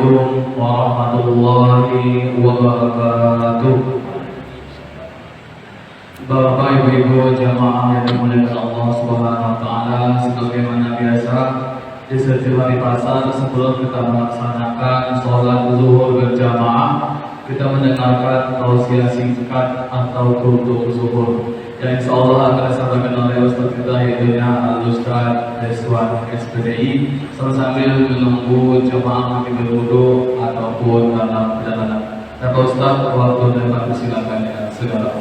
Assalamualaikum warahmatullahi wabarakatuh. Bapak Ibu jamaah yang dimuliakan Allah Subhanahu wa taala, sebagaimana biasa di setiap hari pasar sebelum kita melaksanakan sholat zuhur berjamaah, kita mendengarkan tausiah singkat atau kultum zuhur yang insya Allah akan disampaikan oleh Ustaz kita yaitu Al-Ustaz Rizwan SPDI sambil menunggu jemaah mengambil wudu ataupun dalam perjalanan. Kata Ustaz, waktu dan persilakan ya saudara.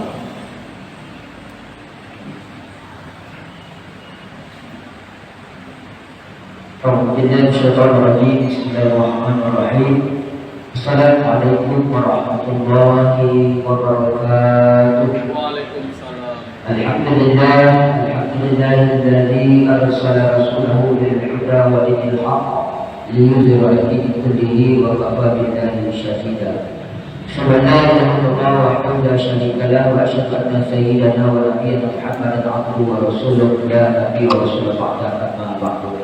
Bismillahirrahmanirrahim. Assalamualaikum warahmatullahi wabarakatuh. Waalaikumsalam. Alhamdulillahilladzi arsala rasulahu bil huda wa dinil haqq liyudhhirahu 'ala dini kullihi wa kafa billahi shahida. Subhanallahi wahdahu la syarika lahu wa asyhadu anna sayyidana wa nabiyyana Muhammadan 'abduhu wa rasuluhu la nabiyya wa rasula ba'da amma ba'du.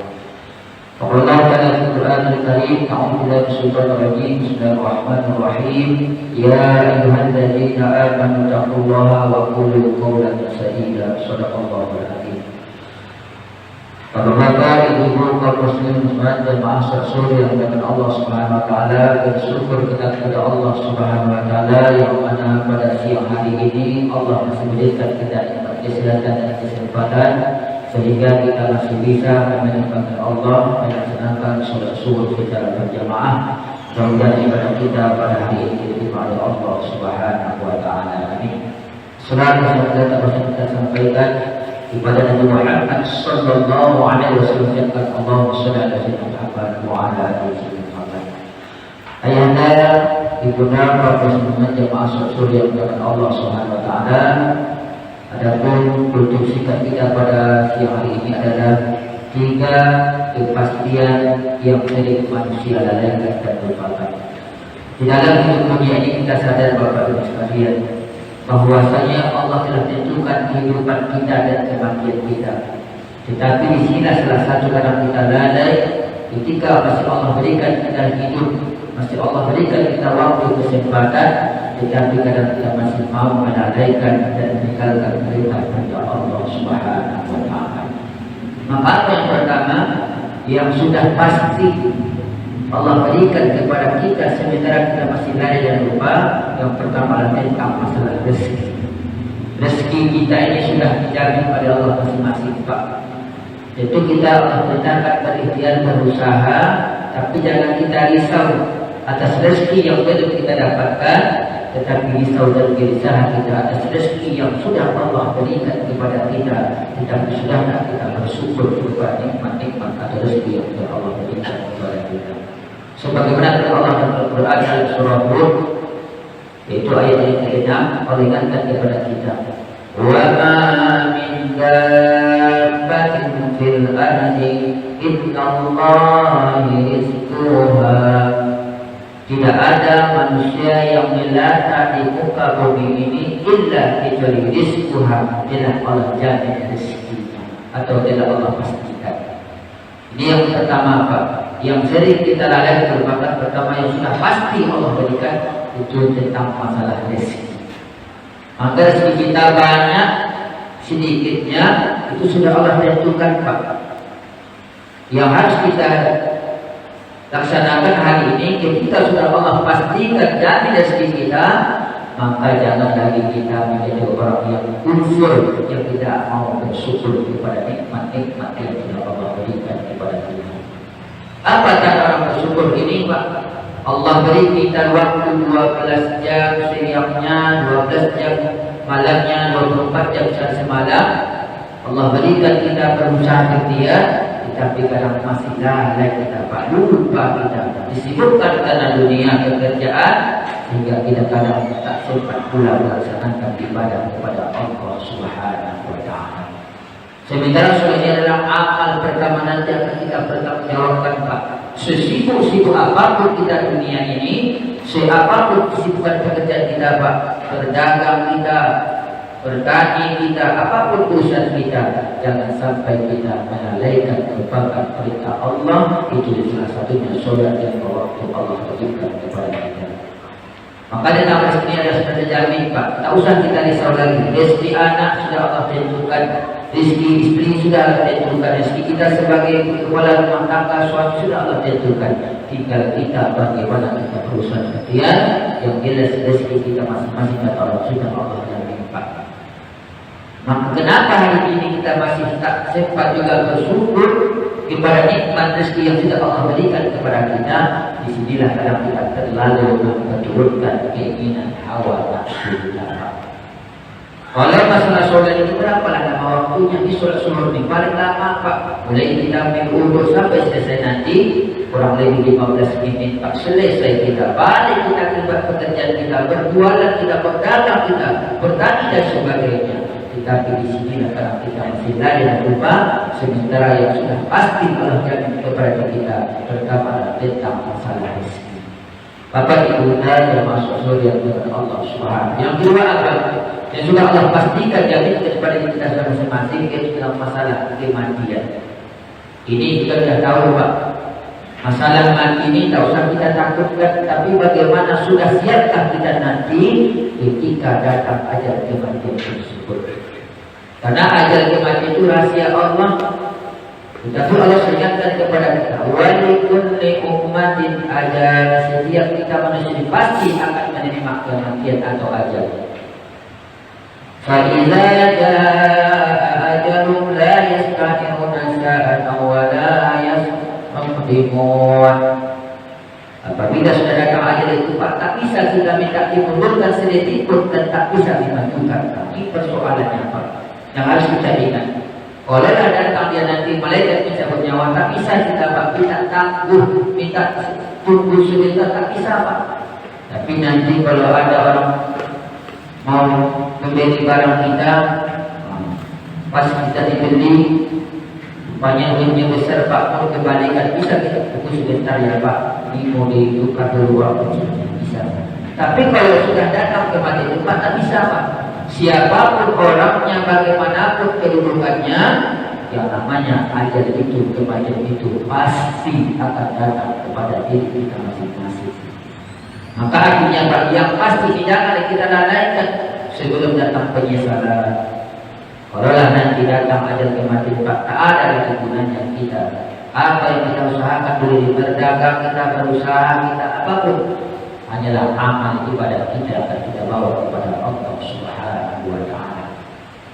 Allah Ta'ala fi Al-Quranil Karim, a'udzu billahi minasyaitonir rajim. Bismillahirrahmanirrahim. Ya ayyuhalladzina amanu taqullaha wa qulu qawlan sadida. Shadaqallahul azim. Bapak-bapak, ibu-ibu, kaum muslimin muslimat dan ma'asyar suri yang dimuliakan Allah Subhanahu wa taala, bersyukur kita kepada Allah Subhanahu wa taala yang mana pada siang hari ini Allah masih memberikan kita kesehatan dan kesempatan sehingga kita masih bisa menyembah Allah, melaksanakan sholat subuh secara berjamaah. Mudah-mudahan ibadah kita pada hari ini diterima oleh Allah Subhanahu wa taala. Amin. Saudara saudara yang kita sampaikan ibadah Nabi Muhammad sallallahu alaihi wasallam yang Allahumma shalli ala sayyidina Muhammad wa ala ali sayyidina Muhammad. Ayahanda, ibunda, para muslimin jemaah sholat yang dimuliakan Allah Subhanahu wa taala. Adapun kultum singkat kita pada siang hari ini adalah 3 kepastian yang menjadi manusia lalai dan berbakat. Di dalam hidup dunia ini kita sadar Bapak Ibu sekalian bahwasanya Allah telah tentukan kehidupan kita dan kematian kita. Tetapi di sini salah satu kadang kita lalai ketika masih Allah berikan kita hidup, masih Allah berikan kita waktu kesempatan, tetapi kadang kita masih mau melalaikan dan meninggalkan perintah Allah Subhanahu wa taala. Maka yang pertama yang sudah pasti Allah berikan kepada kita sementara kita masih lalai dan lupa, yang pertama adalah tentang masalah rezeki. Rezeki kita ini sudah dijamin oleh Allah masing-masing, Pak. Itu kita Allah perintahkan berikhtiar berusaha, tapi jangan kita risau atas rezeki yang belum kita dapatkan, tetapi risau dan gelisah kita atas rezeki yang sudah Allah berikan kepada kita, tetapi sudahkah kita bersyukur kepada nikmat-nikmat atau rezeki yang sudah Allah berikan kepada kita. Sebagaimana Allah dalam Al-Quran dalam surah Hud, yaitu ayat yang ke-6, Allah ingatkan kepada kita, wa ma min dabbatin fil ardi innallaha rizquha. Tidak ada manusia yang melata di muka bumi ini illa kecuali rizquha, telah Allah jamin rezekinya atau telah Allah pastikan. Ini yang pertama, Pak. Yang sering kita lalai berbakat pertama yang sudah pasti Allah berikan itu tentang masalah rezeki. Maka rezeki kita banyak sedikitnya itu sudah Allah tentukan, Pak. Yang harus kita laksanakan hari ini ketika sudah Allah pastikan jamin rezeki kita, maka jangan lagi kita menjadi orang yang kufur, yang tidak mau bersyukur kepada nikmat-nikmat yang sudah Allah berikan kepada kita. Apa cara orang bersyukur ini, Pak? Allah beri kita waktu 12 jam siangnya, 12 jam malamnya, 24 jam semalam. Allah berikan kita berusaha ikhtiar, tetapi kadang masih lalai kita, Pak. Lupa kita, disibukkan karena dunia pekerjaan, sehingga kita kadang tak sempat pula melaksanakan ibadah kepada Allah Subhanahu wa taala. Sementara ini adalah amal pertama nanti akan kita bertanggungjawabkan, Pak. Sesibuk-sibuk apapun kita dunia ini, siapapun kesibukan pekerjaan kita, Pak, berdagang kita, bertani kita, apapun urusan kita, jangan sampai kita melalaikan berbagai perintah Allah. Itu salah satunya solat yang waktu Allah berikan kepada kita. Maka dalam rezeki ada sudah jamin Pak, tak usah kita risau lagi. Rezeki anak sudah Allah tentukan, rezeki istri sudah Allah tentukan, rezeki kita sebagai kepala rumah tangga suami sudah Allah tentukan. Tinggal kita bagaimana kita berusaha sekian. Yang jelas rezeki kita masing-masing kata Allah sudah Allah jamin Pak. Maka kenapa hari ini kita masih tak sempat juga bersyukur kepada nikmat rezeki yang sudah Allah berikan kepada kita? Disinilah kadang kita terlalu memperturutkan keinginan hawa nafsu kita. Kalau masalah sholat itu berapa lama waktunya di sholat subuh ini? Paling lama Pak, mulai kita mengukur sampai selesai nanti kurang lebih 15 menit Pak, selesai kita balik kita ke pekerjaan kita, berjualan kita, berdagang kita, bertani dan sebagainya. Tetapi di sini karena kita masih lari dan lupa, sementara yang sudah pasti Allah jamin kepada kita terutama tentang masalah rezeki. Bapak Ibu yang masuk surga kepada Allah Subhanahu. Yang kedua apa? Yang sudah Allah pastikan jamin kepada kita masing-masing yaitu dalam masalah kematian. Ini kita sudah tahu Pak. Masalah mati ini tak usah kita takutkan, tapi bagaimana sudah siapkah kita nanti ketika datang ajal kematian tersebut. Karena ajal kematian itu rahasia Allah. Tetapi Allah ingatkan kepada kita, walikulli ummatin ajal, setiap kita manusia pasti akan menerima kematian atau ajal. Fa idza jaa ajalun la yasta'khiruna sa'atan wa la yastaqdimun. Apabila sudah datang ajal itu Pak, tak bisa kita minta dimundurkan sedetik pun dan tak bisa dimajukan. Ini persoalannya Pak, yang harus kita ingat. Kalau datang dia nanti malaikat mencabut nyawa, tak bisa kita Pak, kita tangguh, minta tunggu sebentar, tak bisa Pak. Tapi nanti kalau ada orang mau membeli barang kita, pas kita dibeli, banyak duitnya besar Pak, mau kembalikan, bisa kita tunggu sebentar ya Pak, ini mau ditukar dulu apa bisa. Tapi kalau sudah datang kematian itu Pak, tak bisa Pak. Siapapun orangnya, bagaimanapun kedudukannya, yang namanya ajal itu, kematian itu pasti akan datang kepada diri kita masing-masing. Maka artinya Pak, yang pasti tidak kita lalaikan sebelum datang penyesalan. Kalau nanti datang ajal kematian Pak, tak ada lagi gunanya kita. Apa yang kita usahakan dulu, berdagang kita, berusaha kita, apapun, hanyalah amal ibadah kita akan kita bawa kepada Allah Subhanahu wa Ta'ala.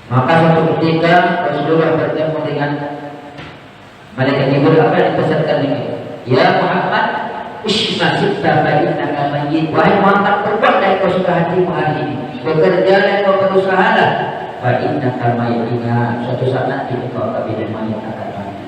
Maka suatu ketika Rasulullah bertemu dengan malaikat Jibril, apa yang dipesankan ini? Ya Muhammad, isma sibta fa innaka mayyit. Wahai Muhammad, berbuatlah kau suka hatimu hari ini, bekerjalah kau, berusahalah, fa innaka mayyit. Suatu saat nanti engkau apabila mayat akan mati.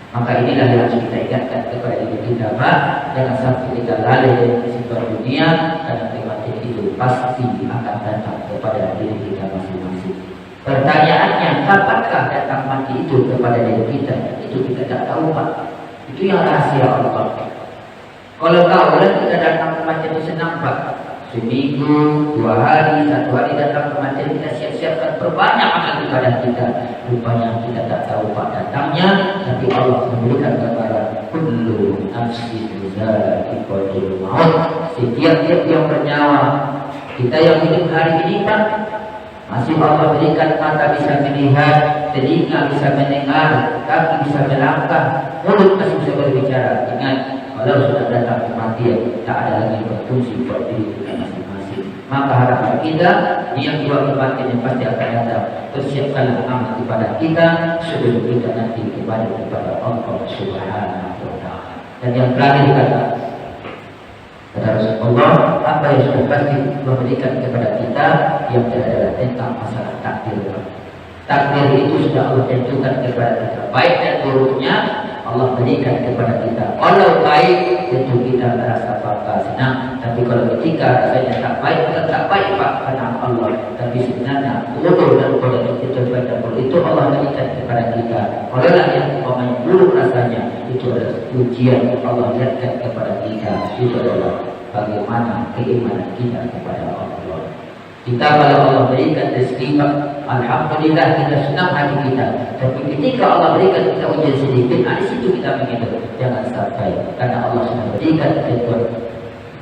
Maka inilah yang harus kita ingatkan kepada diri kita Pak, jangan sampai kita lalai dari kehidupan dunia, karena kematian itu pasti akan datang kepada diri kita masing-masing. Pertanyaannya, kapankah datang mati itu kepada diri kita? Itu kita tak tahu Pak. Itu yang rahasia Allah. Kalau tahu kita datang kematian itu senang Pak. Seminggu, 2 hari, 1 hari datang kematian, kita siap-siapkan perbanyak amal ibadah kita. Rupanya kita tak tahu Pak datangnya, tapi Allah memberikan kabar kullu nafsin dha'iqatul maut. Setiap yang bernyawa, kita yang hidup hari ini Pak, masih Allah berikan mata bisa melihat, telinga bisa mendengar, kaki bisa melangkah, mulut masih bisa berbicara. Ingat, kalau sudah datang kematian, tak ada lagi berfungsi buat diri kita masing-masing. Maka harapan kita, yang dua kematian yang pasti akan datang, persiapkanlah amal kepada kita sebelum kita nanti kembali kepada Allah Subhanahu wa Ta'ala. Dan yang terakhir kata Rasulullah, apa yang sudah pasti memberikan kepada kita yang adalah tentang masalah takdir. Takdir itu sudah Allah tentukan kepada kita, baik dan buruknya Allah berikan kepada kita. Kalau baik tentu kita merasa bangga senang, tapi kalau ketika rasanya tak baik, bukan tak baik Pak, karena Allah. Tapi sebenarnya bodoh dan bodoh itu baik dan bodoh itu Allah berikan kepada kita. Olehlah yang buruk rasanya itu adalah ujian yang Allah lihatkan kepada kita. Itu adalah bagaimana keimanan kita kepada Allah. Kita kalau Allah berikan rezeki, alhamdulillah kita senang hati kita. Tapi ketika Allah berikan kita ujian sedikit, di situ kita mengeluh. Jangan sampai, karena Allah sudah berikan ketentuan.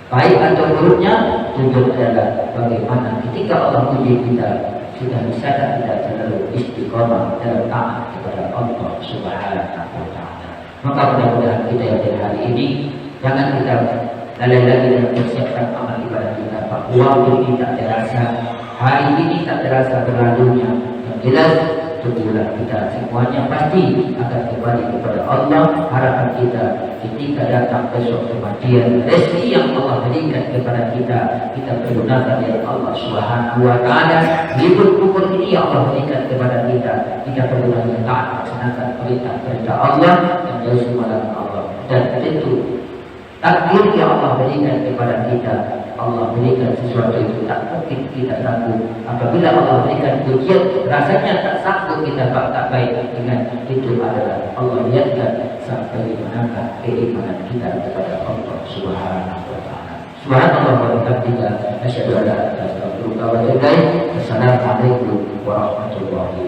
Baik atau buruknya, tujuan adalah bagaimana ketika Allah uji kita, sudah bisa dan tidak terlalu istiqomah dalam taat kepada Allah Subhanahu wa Ta'ala. Maka mudah-mudahan kita yang dari hari ini jangan kita lalai lagi dalam persiapkan amal ibadah kita. Waktu ini tak terasa, hari ini tak terasa berlalunya. Yang jelas tunggulah kita semuanya pasti akan kembali kepada Allah. Harapan kita ketika datang besok kematian, rezeki yang Allah berikan kepada kita, kita pergunakan dari Allah Subhanahu wa Ta'ala. Hidup kubur ini yang Allah berikan kepada kita pergunakan taat melaksanakan perintah Allah dan jauh semalam Allah. Dan tentu takdir yang Allah berikan kepada kita, Allah berikan sesuatu itu tak mungkin kita sanggup. Apabila Allah berikan ujian, rasanya tak sanggup kita tak baik dengan itu adalah Allah lihatkan sampai manakah keimanan kita kepada Allah Subhanahu wa Ta'ala. Subhanallah wa bihamdihi, asyhadu an la ilaha illallah wa atubu ilaih. Assalamualaikum warahmatullahi wabarakatuh.